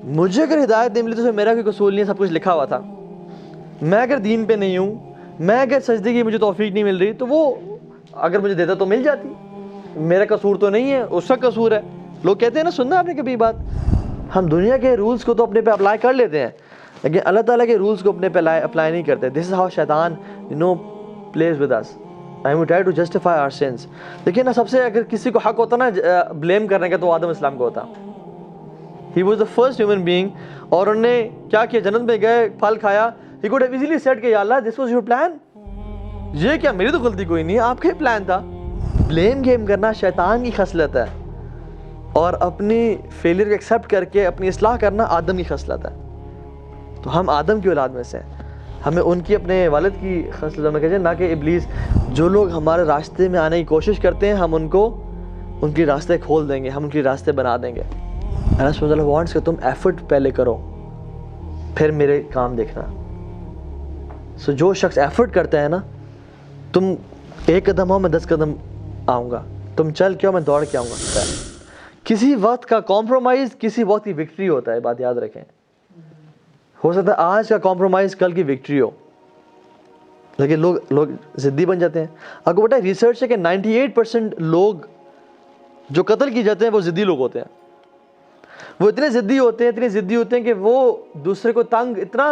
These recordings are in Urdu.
مجھے اگر ہدایت نہیں ملی تو میرا کوئی قصور نہیں ہے, سب کچھ لکھا ہوا تھا. میں اگر دین پہ نہیں ہوں, میں اگر سجدے کی مجھے توفیق نہیں مل رہی, تو وہ اگر مجھے دیتا تو مل جاتی. میرا قصور تو نہیں ہے, اس کا قصور ہے. لوگ کہتے ہیں نا, سننا آپ نے کبھی بات, ہم دنیا کے رولز کو تو اپنے پہ اپلائی کر لیتے ہیں, لیکن اللہ تعالیٰ کے رولز کو اپنے پہ اپلائی نہیں کرتے. دس از ہاؤ شیطان plays with us. I will try to justify our sins. لیکن سب سے اگر کسی کو حق ہوتا نا بلیم کرنے کا, تو آدم اسلام کو ہوتا. He was the first human being. اور انہوں نے کیا کیا, جنت میں گئے, پھل کھایا. He could have easily said کہ یا اللہ this was your plan. یہ کیا, میری تو غلطی کوئی نہیں ہے, آپ کا ہی پلان تھا. بلیم گیم کرنا شیطان کی خصلت ہے, اور اپنی فیلئر کو ایکسیپٹ کر کے اپنی اصلاح کرنا آدم کی خصلت ہے. تو ہم آدم کی اولاد میں سے ہیں, ہمیں ان کی اپنے والد کی خصلت میں کہتے ہیں, نہ کہ ابلیس. جو لوگ ہمارے راستے میں آنے کی کوشش کرتے ہیں, ہم ان کو ان کے راستے کھول دیں گے, ہم ان کے راستے بنا دیں گے. اللہ سبحانہ وتعالیٰ وانٹس کہ تم ایفرٹ پہلے کرو, پھر میرے کام دیکھنا. سو جو شخص ایفرٹ کرتا ہے نا, تم ایک قدم آؤ میں 10 قدم آؤں گا, تم چل کے آؤ میں دوڑ کے آؤں گا. کسی وقت کا کمپرومائز کسی وقت کی وکٹری ہوتا ہے, بات یاد رکھیں. ہو سکتا ہے آج کا کمپرومائز کل کی وکٹری ہو, لیکن لوگ ضدی بن جاتے ہیں. آپ کو پتہ ہے ریسرچ ہے کہ 98% لوگ جو قتل کی جاتے ہیں وہ ضدی لوگ ہوتے ہیں. وہ اتنے ضدی ہوتے ہیں کہ وہ دوسرے کو تنگ اتنا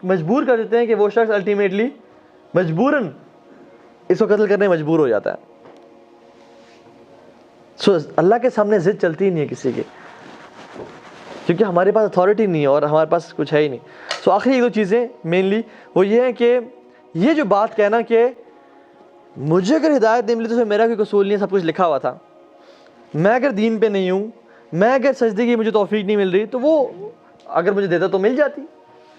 مجبور کر دیتے ہیں کہ وہ شخص الٹیمیٹلی مجبوراً اس کو قتل کرنے مجبور ہو جاتا ہے. سو اللہ کے سامنے ضد چلتی ہی نہیں ہے کسی کی, کیونکہ ہمارے پاس اتھارٹی نہیں ہے اور ہمارے پاس کچھ ہے ہی نہیں. سو آخری ایک دو چیزیں مینلی وہ یہ ہے کہ یہ جو بات کہنا کہ مجھے اگر ہدایت نہیں ملی تو میرا کوئی قصور نہیں ہے, سب کچھ لکھا ہوا تھا. میں اگر دین پہ نہیں ہوں, میں اگر سجدے کی مجھے توفیق نہیں مل رہی, تو وہ اگر مجھے دیتا تو مل جاتی.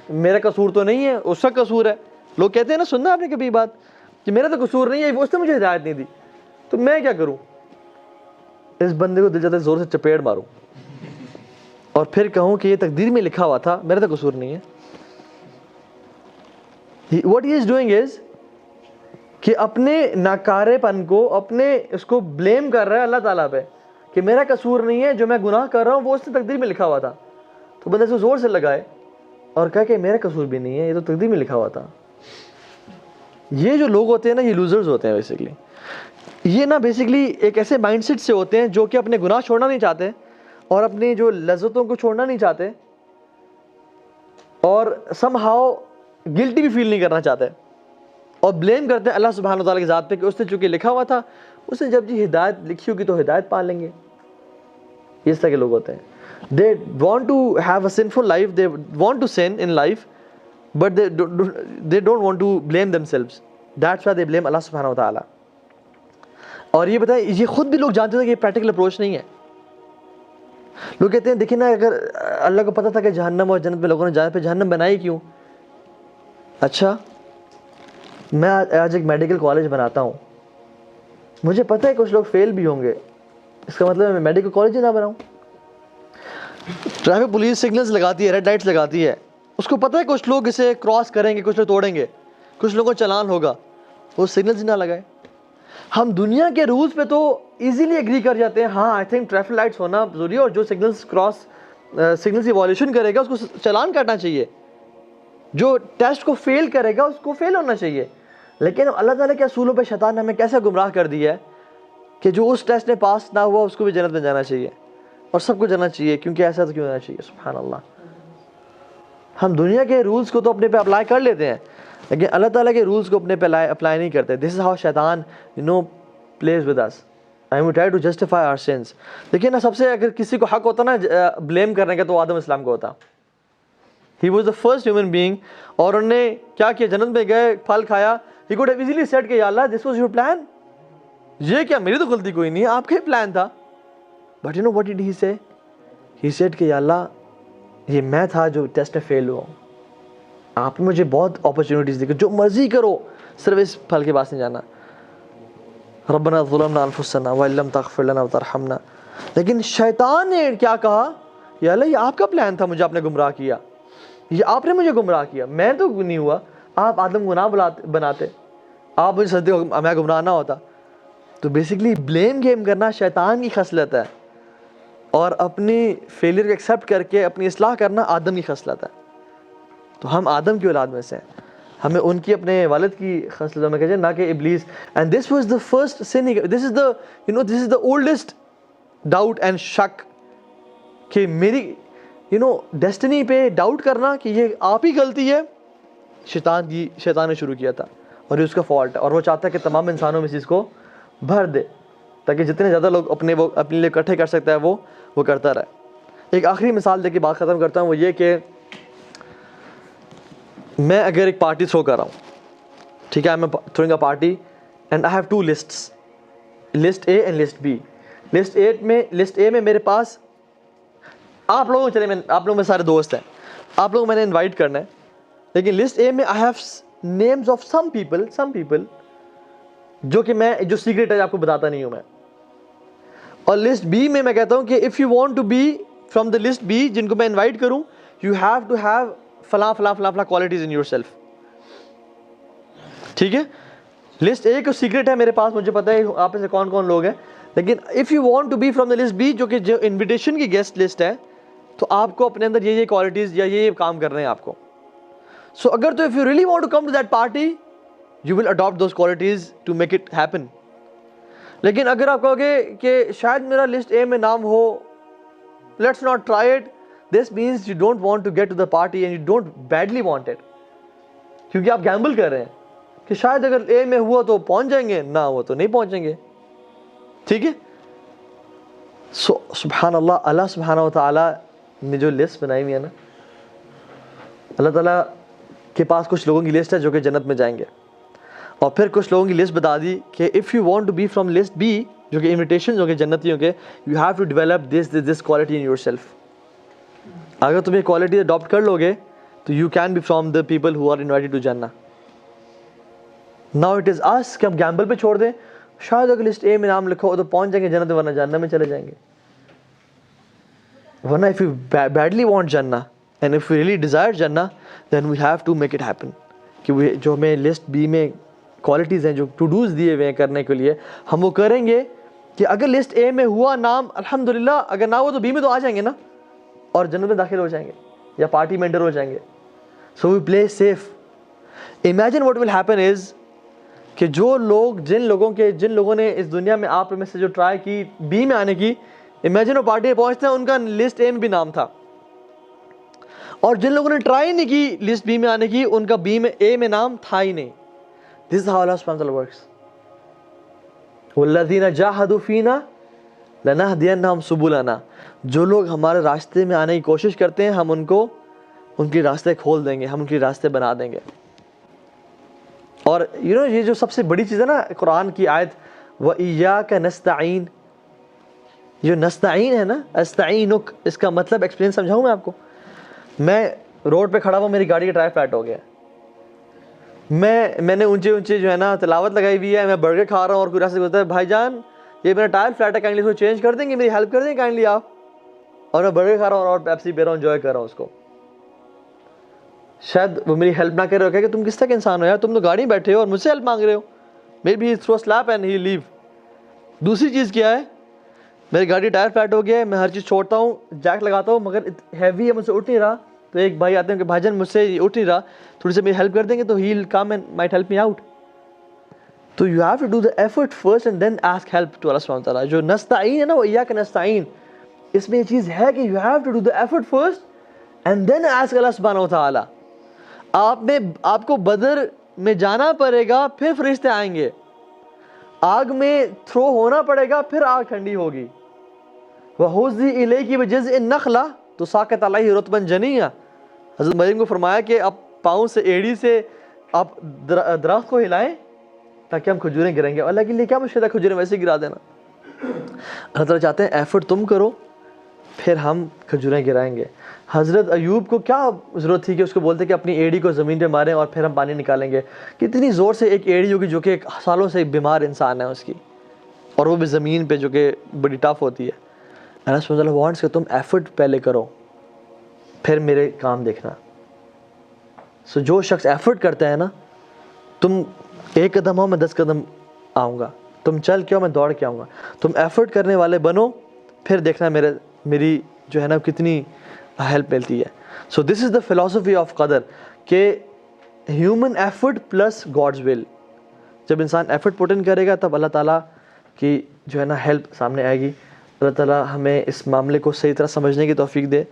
میرا قصور تو نہیں ہے, اس کا قصور ہے. لوگ کہتے ہیں نا, سننا آپ نے کبھی بات, کہ میرا تو قصور نہیں ہے, اس نے مجھے ہدایت نہیں دی, تو میں کیا کروں. اس بندے کو دل جاتا ہے زور سے چپیڑ ماروں اور پھر کہوں کہ یہ تقدیر میں لکھا ہوا تھا, میرا تو قصور نہیں ہے. What he is doing is کہ اپنے ناکارے پن کو, اپنے اس کو بلیم کر رہا ہے اللہ تعالیٰ پہ کہ میرا قصور نہیں ہے, جو میں گناہ کر رہا ہوں وہ اس نے تقدیر میں لکھا ہوا تھا. تو بندے سے زور سے لگائے اور کہا کہ میرا قصور بھی نہیں ہے, یہ تو تقدیر میں لکھا ہوا تھا. یہ جو لوگ ہوتے ہیں نا, یہ لوزرز ہوتے ہیں بیسیکلی. یہ نا بیسیکلی ایک ایسے مائنڈ سیٹ سے ہوتے ہیں جو کہ اپنے گناہ چھوڑنا نہیں چاہتے اور اپنی جو لذتوں کو چھوڑنا نہیں چاہتے, اور سم ہاؤ گلٹی بھی فیل نہیں کرنا چاہتے, اور بلیم کرتے ہیں اللہ سبحانہ وتعالیٰ کی ذات پہ کہ اس نے چونکہ لکھا ہوا تھا, اس نے جب ہدایت لکھی ہوگی تو ہدایت پا لیں گے. اس طرح کے لوگ ہوتے ہیں. They want to have a sinful life, they want to sin in life, but they don't want to blame themselves. That's why they blame Allah سبحانہ وتعالیٰ. اور یہ بتائیں, یہ خود بھی لوگ جانتے تھے کہ یہ پریکٹیکل اپروچ نہیں ہے. لوگ کہتے ہیں دیکھیں نا, اگر اللہ کو پتہ تھا کہ جہنم اور جنت میں لوگوں نے جانے پہ جہنم بنائی کیوں. اچھا, میں آج ایک میڈیکل کالج بناتا ہوں, مجھے پتہ ہے کچھ لوگ فیل بھی ہوں گے, اس کا مطلب میں میڈیکل کالج ہی نہ بناؤں. ٹریفک پولیس سگنلز لگاتی ہے, ریڈ لائٹس لگاتی ہے, اس کو پتہ ہے کچھ لوگ اسے کراس کریں گے, کچھ لوگ توڑیں گے, کچھ لوگوں کو چلان ہوگا, وہ سگنلز ہی نہ لگائے. ہم دنیا کے رولز پہ تو ایزیلی ایگری کر جاتے ہیں, ہاں آئی تھنک ٹریفک لائٹس ہونا ضروری ہے, اور جو سگنلز کی وائلیشن کرے گا اس کو چلان کاٹنا چاہیے, جو ٹیسٹ کو فیل کرے گا اس کو فیل ہونا چاہیے. لیکن اللہ تعالیٰ کے اصولوں پہ شیطان نے ہمیں کیسے گمراہ کر دیا ہے کہ جو اس ٹیسٹ نے پاس نہ ہوا اس کو بھی جنت میں جانا چاہیے, اور سب کو جانا چاہیے, کیونکہ ایسا تو کیوں ہونا چاہیے. سبحان اللہ. ہم دنیا کے رولز کو تو اپنے پہ اپلائی کر لیتے ہیں, لیکن اللہ تعالیٰ کے رولز کو اپنے پہ اپلائی نہیں کرتے. دس از ہاؤ شیطان plays with us. I will try to justify our sins. لیکن نا سب سے اگر کسی کو حق ہوتا نا بلیم کرنے کا, تو آدم اسلام کو ہوتا. He was the first human being. اور انہوں نے کیا کیا, جنت میں گئے, پھل کھایا. He could have easily said کہ یا اللہ this was your plan. یہ کیا, میری تو غلطی کوئی نہیں ہے, آپ کا ہی پلان تھا. But you know what did he say? He said کہ یا اللہ یہ میں تھا جو ٹیسٹ میں فیل ہوا ہوں, آپ نے مجھے بہت اپرچونیٹیز دی کہ جو مرضی کرو, صرف اس پھل کے پاس نہیں جانا. ربنا ظلمنا انفسنا وان لم تغفر لنا وترحمنا. لیکن شیطان نے کیا کہا, یا اللہ یہ آپ کا پلان تھا, مجھے آپ نے گمراہ کیا, یہ آپ نے مجھے گمراہ کیا, میں تو نہیں ہوا, آپ آدم گناہ بناتے, آپ مجھے سجدے کو میں گمراہ نہ ہوتا. تو بیسیکلی بلیم گیم کرنا شیطان کی خصلت ہے, اور اپنی فیلئر کو ایکسیپٹ کر کے اپنی اصلاح کرنا آدم کی خصلت ہے. تو ہم آدم کی اولاد میں سے ہیں, ہمیں ان کی اپنے والد کی خصلت میں کہتے ہیں, نہ کہ ابلیس. And this was the first sin, this is the oldest doubt and شک, کہ میری ڈیسٹنی پہ ڈاؤٹ کرنا کہ یہ آپ ہی غلطی ہے, شیطان نے شروع کیا تھا, اور یہ اس کا فالٹ ہے, اور وہ چاہتا ہے کہ تمام انسانوں میں اس چیز کو بھر دے, تاکہ جتنے زیادہ لوگ اپنے لیے اکٹھے کر سکتا ہے وہ کرتا رہے. ایک آخری مثال دے کے بات ختم کرتا ہوں, وہ یہ کہ میں اگر ایک پارٹی تھرو کر رہا ہوں, ٹھیک ہے, میں throwing a party and I have two lists, list A and list B. List A میں میرے پاس آپ لوگوں میں سارے دوست ہیں, آپ لوگوں کو میں نے انوائٹ کرنا ہے, لیکن لسٹ اے میں I have names of some people جو سیکریٹ ہے, آپ کو بتاتا نہیں ہوں میں. اور لسٹ بی میں کہتا ہوں کہ if you want to be from the list B, جن کو میں انوائٹ کروں, یو ہیو ٹو ہیو فلاں کوالٹیز ان یور سیلف. ٹھیک ہے, لسٹ اے کو سیکریٹ ہے میرے پاس, مجھے پتا ہے آپ میں سے کون کون لوگ ہیں, لیکن if you want to be from the list B, جو انویٹیشن کی گیسٹ لسٹ ہے, تو آپ کو اپنے اندر یہ کوالٹیز یا یہ کام کرنے ہیں آپ کو. سو اگر تو if you really want to come to that party, you will adapt those qualities to make it happen. لیکن اگر آپ کہو گے کہ شاید میرا لسٹ اے میں نام ہو, let's not try it, this means you don't want to get to the party and you don't badly want it, کیونکہ آپ گیمبل کر رہے ہیں کہ شاید اگر اے میں ہوا تو پہنچ جائیں گے, نہ ہوا تو نہیں پہنچیں گے. ٹھیک ہے, سو سبحان اللہ, اللہ سبحانہ و تعالیٰ نے جو لسٹ بنائی ہوئی ہے نا, اللہ تعالیٰ کے پاس کچھ لوگوں کی لسٹ ہے جو کہ جنت میں جائیں گے, اور پھر کچھ لوگوں کی لسٹ بتا دی کہ if you want to be from list B, جو کہ انویٹیشن جو کہ جنتیوں کے, you have to develop this quality in yourself. اگر تم یہ کوالٹی اڈاپٹ کر لو گے تو you can be from the people who are invited to جنہ. ناؤ اٹ از اس کہ ہم گیمبل پہ چھوڑ دیں, شاید اگر لسٹ اے میں نام لکھا ہو تو پہنچ جائیں گے جنت, ورنہ جہنم میں چلے جائیں گے. ورنہ if you badly want جنہ and if we really desire جنہ, then we have to make it happen. کہ جو ہمیں لسٹ بی میں کوالٹیز ہیں, جو ٹو ڈوز دیے ہوئے ہیں کرنے کے لیے, ہم وہ کریں گے. کہ اگر لسٹ اے میں ہوا نام الحمدللہ, اگر نہ ہوا تو بی میں تو آ جائیں گے نا, اور جنت میں داخل ہو جائیں گے یا پارٹی میں انٹر ہو جائیں گے. So we play safe. Imagine what will happen is کہ جن لوگوں نے اس دنیا میں آپ میں سے جو ٹرائی کی بی میں آنے کی, امیجن وہ پارٹی میں پہنچتے ہیں, ان کا لسٹ اے میں بھی نام تھا, اور جن لوگوں نے ٹرائی نہیں کی لسٹ بی میں آنے کی, ان کا بی میں اے میں نام تھا ہی نہیں. دس از ہاؤ اللہ سبحانہ وتعالی ورکس. والذین جاہدوا فینا لنہدینہم سبلنا, جو لوگ ہمارے راستے میں آنے کی کوشش کرتے ہیں, ہم ان کے راستے کھول دیں گے, ہم ان کے راستے بنا دیں گے. اور یہ جو سب سے بڑی چیز ہے نا قرآن کی آیت, وَإِيَّاكَ نَسْتَعِينُ, جو نستعین ہے نا, استعینک, اس کا مطلب ایکسپلین سمجھاؤں میں آپ کو. میں روڈ پہ کھڑا ہوا, میری گاڑی کا ٹائر فلیٹ ہو گیا, میں نے اونچے جو ہے نا تلاوت لگائی ہوئی ہے, میں برگر کھا رہا ہوں, اور کوئی راستے بولتا ہے بھائی جان یہ میرا ٹائر فلیٹ ہے, کائنڈلی اس کو چینج کر دیں گے, میری ہیلپ کر دیں گے کائنڈلی آپ. اور میں برگر کھا رہا ہوں اور پیپسی پی رہا ہوں, انجوائے کر رہا ہوں اس کو. شاید وہ میری ہیلپ نہ کر رہے ہو, کہ تم کس طرح کے انسان ہو یار, تم تو گاڑی میں بیٹھے ہو اور مجھ سے ہیلپ مانگ رہے ہو. Maybe through sleep and he leave. دوسری چیز کیا ہے, میری گاڑی ٹائر فلیٹ ہو گیا ہے, میں ہر چیز چھوڑتا ہوں, جیک لگاتا ہوں, مگر ہیوی ہے, مجھ سے اٹھ نہیں رہا. تو ایک بھائی آتے ہیں کہ بھائی جان مجھ سے اٹھ نہیں رہا, تھوڑی سی میری ہیلپ کر دیں گے, تو he will come and might help me out. تو you have to do the effort first and then ask help to اللہ سبحانہ وتعالیٰ. جو نستعین ہے نا, وہ ایاک نستعین, اس میں یہ چیز ہے کہ you have to do the effort first and then ask اللہ سبحانہ وتعالیٰ. آپ کو بدر میں جانا پڑے گا, پھر فرشتے آئیں گے, آگ میں تھرو ہونا پڑے گا, پھر آگ ٹھنڈی ہوگی. وَحُزِّ إِلَيْكِ بِجِذْعِ النَّخْلَةِ تُسَاقِطْ عَلَيْهِ رُطْبًا جَنِيًّا. حضرت مریم کو فرمایا کہ آپ پاؤں سے, ایڑی سے آپ درخت کو ہلائیں تاکہ ہم کھجوریں گریں گے. اللہ کے لیے کیا مشکل ہے کھجوریں ویسے گرا دینا. اللہ تعالیٰ چاہتے ہیں ایفرٹ تم کرو, پھر ہم کھجوریں گرائیں گے. حضرت ایوب کو کیا ضرورت تھی کہ اس کو بولتے کہ اپنی ایڑی کو زمین پہ ماریں اور پھر ہم پانی نکالیں گے. کتنی زور سے ایک ایڑی ہوگی جو کہ ایک سالوں سے بیمار انسان ہے اس کی, اور وہ بھی زمین پہ, جو کہ بڑی ٹف ہوتی ہے. اللہ سبحانہ وتعالیٰ وانٹس کہ تم ایفرٹ پہلے کرو, پھر میرے کام دیکھنا. سو جو شخص ایفرٹ کرتا ہے نا, تم ایک قدم آؤ میں 10 قدم آؤں گا, تم چل کے آؤ میں دوڑ کے آؤں گا. تم ایفرٹ کرنے والے بنو, پھر دیکھنا میری جو ہے نا کتنی ہیلپ ملتی ہے. سو دس از دا فلاسفی آف قدر کہ ہیومن ایفرٹ پلس گاڈز ول. جب انسان ایفرٹ پٹ ان کرے گا تب اللہ تعالیٰ کی جو ہے نا ہیلپ سامنے آئے گی. اللہ تعالیٰ ہمیں اس معاملے کو صحیح طرح سمجھنے کی توفیق دے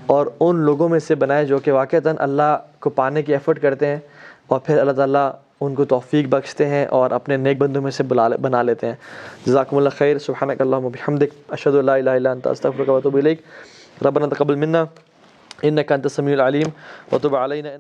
اور ان لوگوں میں سے بنائے جو کہ واقعتاً اللہ کو پانے کی ایفرٹ کرتے ہیں اور پھر اللہ تعالیٰ ان کو توفیق بخشتے ہیں اور اپنے نیک بندوں میں سے بنا لیتے ہیں. جزاکم اللہ خیر. سبحانک اللہم و بحمدک اشہد ان لا الہ الا انت استغفرک و اتوب الیک. ربنا تقبل منا انک انت السمیع العلیم وتب علینا.